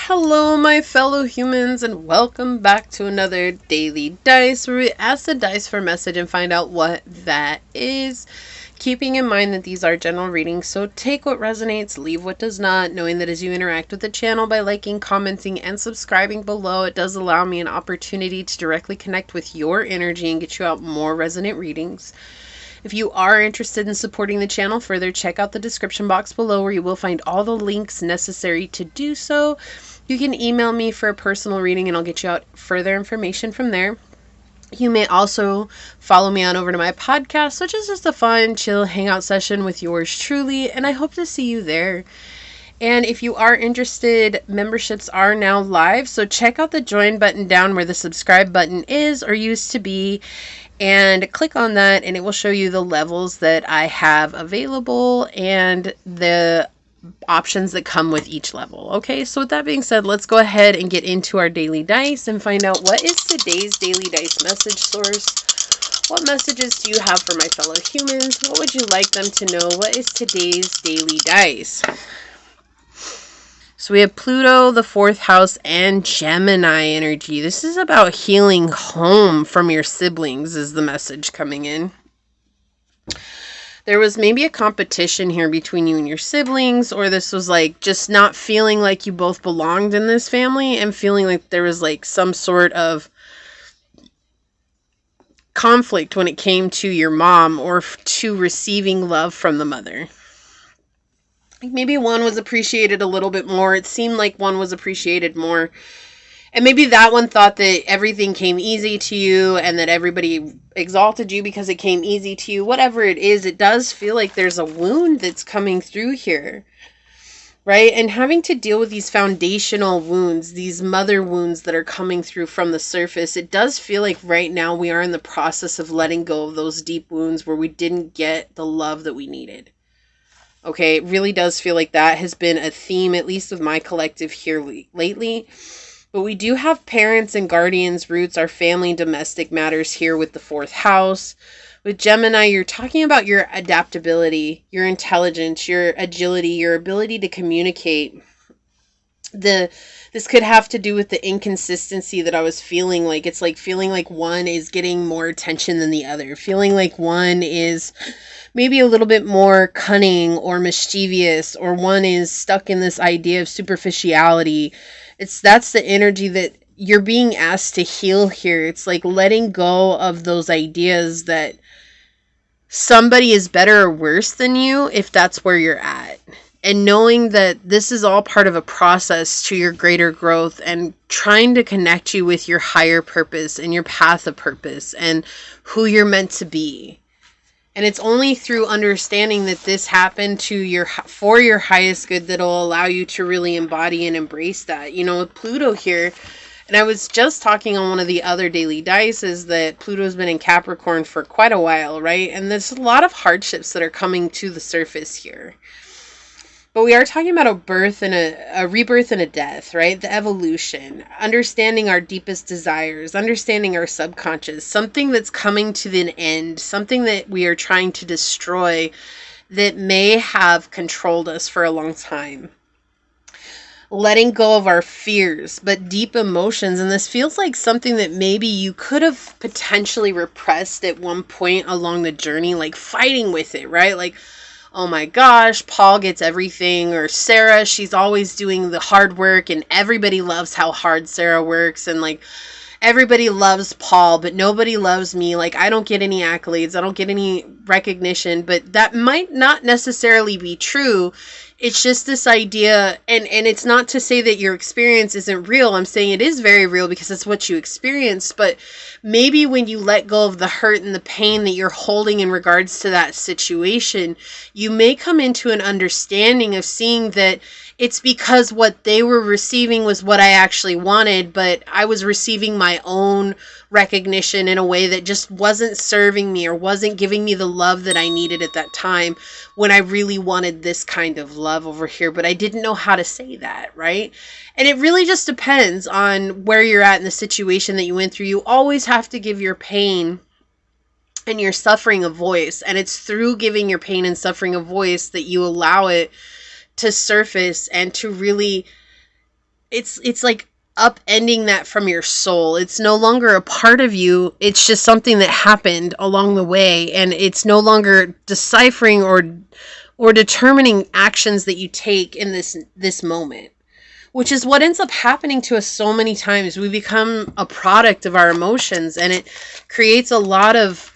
Hello, my fellow humans, and welcome back to another Daily Dice, where we ask the dice for a message and find out what that is. Keeping in mind that these are general readings, so take what resonates, leave what does not, knowing that as you interact with the channel by liking, commenting, and subscribing below, it does allow me an opportunity to directly connect with your energy and get you out more resonant readings. If you are interested in supporting the channel further, check out the description box below where you will find all the links necessary to do so. You can email me for a personal reading and I'll get you out further information from there. You may also follow me on over to my podcast, which is just a fun, chill hangout session with yours truly, and I hope to see you there. And if you are interested, memberships are now live, so check out the join button down where the subscribe button is or used to be, and click on that and it will show you the levels that I have available and the options that come with each level. Okay, so with that being said, let's go ahead and get into our daily dice and find out what is today's daily dice message source. What messages do you have for my fellow humans? What would you like them to know? What is today's daily dice? So we have Pluto, the 4th house, and Gemini energy. This is about healing home from your siblings is the message coming in. There was maybe a competition here between you and your siblings, or this was like just not feeling like you both belonged in this family and feeling like there was like some sort of conflict when it came to your mom or to receiving love from the mother. Maybe one was appreciated a little bit more. It seemed like one was appreciated more. And maybe that one thought that everything came easy to you and that everybody exalted you because it came easy to you. Whatever it is, it does feel like there's a wound that's coming through here, right? And having to deal with these foundational wounds, these mother wounds that are coming through from the surface, it does feel like right now we are in the process of letting go of those deep wounds where we didn't get the love that we needed. Okay, it really does feel like that has been a theme, at least of my collective here lately. But we do have parents and guardians, roots, our family and domestic matters here with the 4th house. With Gemini, you're talking about your adaptability, your intelligence, your agility, your ability to communicate. This could have to do with the inconsistency that I was feeling like. It's like feeling like one is getting more attention than the other. Feeling like one is maybe a little bit more cunning or mischievous, or one is stuck in this idea of superficiality. That's the energy that you're being asked to heal here. It's like letting go of those ideas that somebody is better or worse than you if that's where you're at. And knowing that this is all part of a process to your greater growth and trying to connect you with your higher purpose and your path of purpose and who you're meant to be. And it's only through understanding that this happened for your highest good that'll allow you to really embody and embrace that. You know, with Pluto here, and I was just talking on one of the other daily dice, is that Pluto's been in Capricorn for quite a while, right? And there's a lot of hardships that are coming to the surface here. But we are talking about a birth and a rebirth and a death, right? The evolution, understanding our deepest desires, understanding our subconscious, something that's coming to an end, something that we are trying to destroy that may have controlled us for a long time. Letting go of our fears, but deep emotions. And this feels like something that maybe you could have potentially repressed at one point along the journey, like fighting with it, right? Like, oh my gosh, Paul gets everything, or Sarah, she's always doing the hard work and everybody loves how hard Sarah works, and like everybody loves Paul, but nobody loves me. Like I don't get any accolades, I don't get any recognition. But that might not necessarily be true. It's just this idea, and it's not to say that your experience isn't real. I'm saying it is very real because it's what you experienced. But maybe when you let go of the hurt and the pain that you're holding in regards to that situation, you may come into an understanding of seeing that it's because what they were receiving was what I actually wanted, but I was receiving my own recognition in a way that just wasn't serving me or wasn't giving me the love that I needed at that time when I really wanted this kind of love over here, but I didn't know how to say that, right? And it really just depends on where you're at in the situation that you went through. You always have to give your pain and your suffering a voice, and it's through giving your pain and suffering a voice that you allow it to surface and to really it's like upending that from your soul. It's no longer a part of you. It's just something that happened along the way, and it's no longer deciphering or determining actions that you take in this moment, which is what ends up happening to us so many times. We become a product of our emotions, and it creates a lot of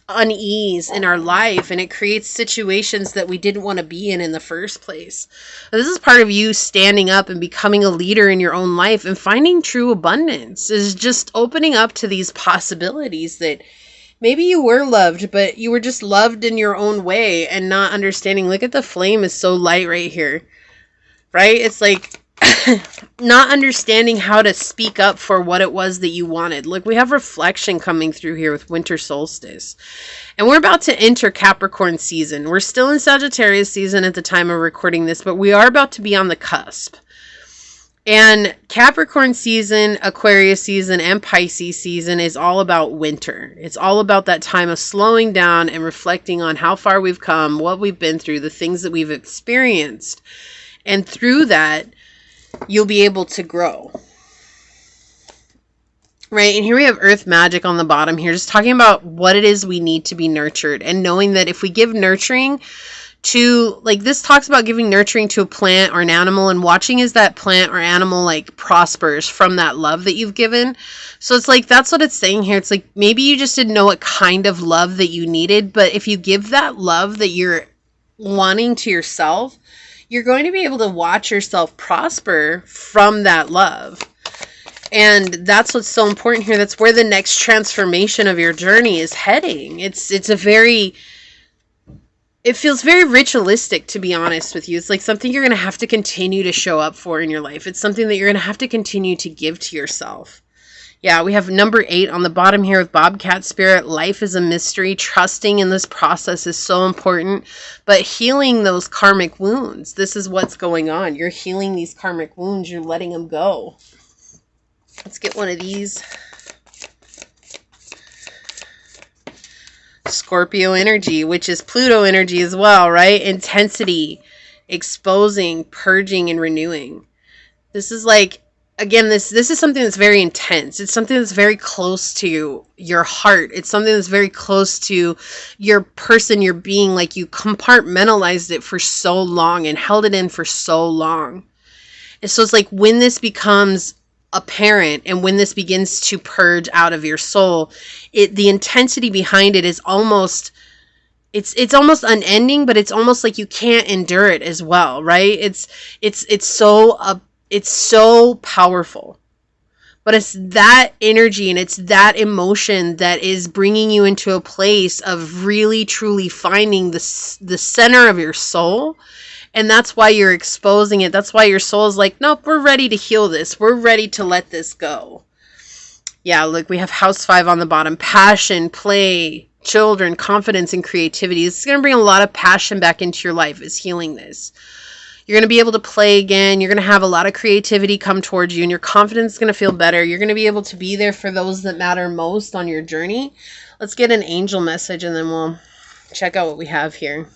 unease in our life, and it creates situations that we didn't want to be in the first place. This is part of you standing up and becoming a leader in your own life, and finding true abundance is just opening up to these possibilities that maybe you were loved, but you were just loved in your own way and not understanding. Look at the flame is so light right here, right? It's like not understanding how to speak up for what it was that you wanted. Look, we have reflection coming through here with winter solstice. And we're about to enter Capricorn season. We're still in Sagittarius season at the time of recording this, but we are about to be on the cusp. And Capricorn season, Aquarius season, and Pisces season is all about winter. It's all about that time of slowing down and reflecting on how far we've come, what we've been through, the things that we've experienced. And through that, you'll be able to grow. Right? And here we have Earth Magic on the bottom here, just talking about what it is we need to be nurtured, and knowing that if we give nurturing to, like, this talks about giving nurturing to a plant or an animal, and watching as that plant or animal like prospers from that love that you've given. So it's like, that's what it's saying here. It's like, maybe you just didn't know what kind of love that you needed, but if you give that love that you're wanting to yourself, you're going to be able to watch yourself prosper from that love. And that's what's so important here. That's where the next transformation of your journey is heading. It feels very ritualistic, to be honest with you. It's like something you're going to have to continue to show up for in your life. It's something that you're going to have to continue to give to yourself. Yeah, we have number 8 on the bottom here with Bobcat Spirit. Life is a mystery. Trusting in this process is so important. But healing those karmic wounds, this is what's going on. You're healing these karmic wounds. You're letting them go. Let's get one of these. Scorpio energy, which is Pluto energy as well, right? Intensity, exposing, purging, and renewing. This is like, again, this is something that's very intense. It's something that's very close to your heart. It's something that's very close to your person, your being. Like, you compartmentalized it for so long and held it in for so long. And so it's like, when this becomes apparent and when this begins to purge out of your soul, the intensity behind it is almost, it's almost unending, but it's almost like you can't endure it as well, right? It's so powerful. But it's that energy and it's that emotion that is bringing you into a place of really truly finding the center of your soul. And that's why you're exposing it. That's why your soul is like, nope, we're ready to heal this. We're ready to let this go. Yeah, look, we have House 5 on the bottom. Passion, play, children, confidence, and creativity. This is going to bring a lot of passion back into your life, is healing this. You're going to be able to play again. You're going to have a lot of creativity come towards you, and your confidence is going to feel better. You're going to be able to be there for those that matter most on your journey. Let's get an angel message, and then we'll check out what we have here.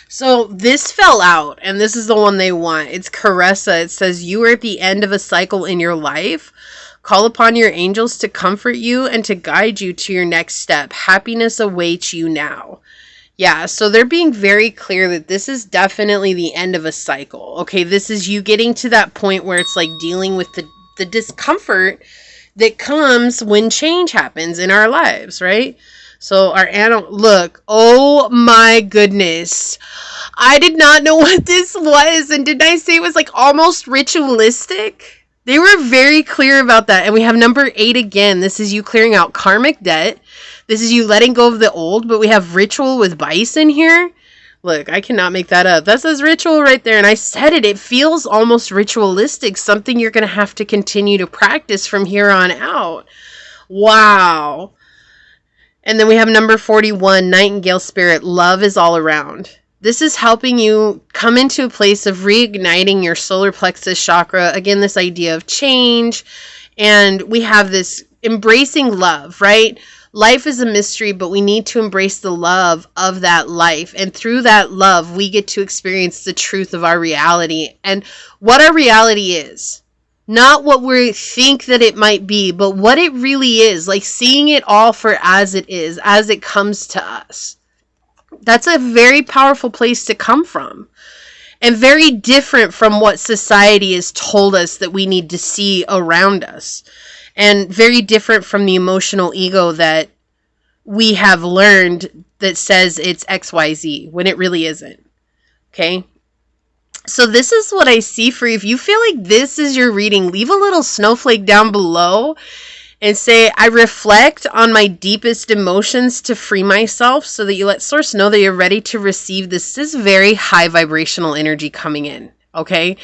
So this fell out, and this is the one they want. It's Caressa. It says, you are at the end of a cycle in your life. Call upon your angels to comfort you and to guide you to your next step. Happiness awaits you now. Yeah, so they're being very clear that this is definitely the end of a cycle. Okay, this is you getting to that point where it's like dealing with the discomfort that comes when change happens in our lives, right? So our animal, look, oh my goodness. I did not know what this was. And didn't I say it was like almost ritualistic? They were very clear about that. And we have number 8 again. This is you clearing out karmic debt. This is you letting go of the old, but we have ritual with bison here. Look, I cannot make that up. That says ritual right there. And I said it. It feels almost ritualistic. Something you're going to have to continue to practice from here on out. Wow. And then we have number 41, Nightingale Spirit. Love is all around. This is helping you come into a place of reigniting your solar plexus chakra. Again, this idea of change. And we have this embracing love, right? Life is a mystery, but we need to embrace the love of that life. And through that love, we get to experience the truth of our reality and what our reality is. Not what we think that it might be, but what it really is. Like seeing it all for as it is, as it comes to us. That's a very powerful place to come from. And very different from what society has told us that we need to see around us. And very different from the emotional ego that we have learned that says it's XYZ when it really isn't. Okay? So this is what I see for you. If you feel like this is your reading, leave a little snowflake down below and say, I reflect on my deepest emotions to free myself, so that you let Source know that you're ready to receive this. This is very high vibrational energy coming in. Okay?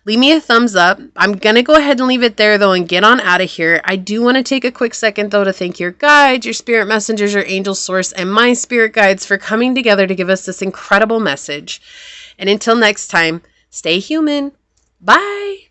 Leave me a thumbs up. I'm going to go ahead and leave it there, though, and get on out of here. I do want to take a quick second, though, to thank your guides, your spirit messengers, your angel source, and my spirit guides for coming together to give us this incredible message. And until next time, stay human. Bye.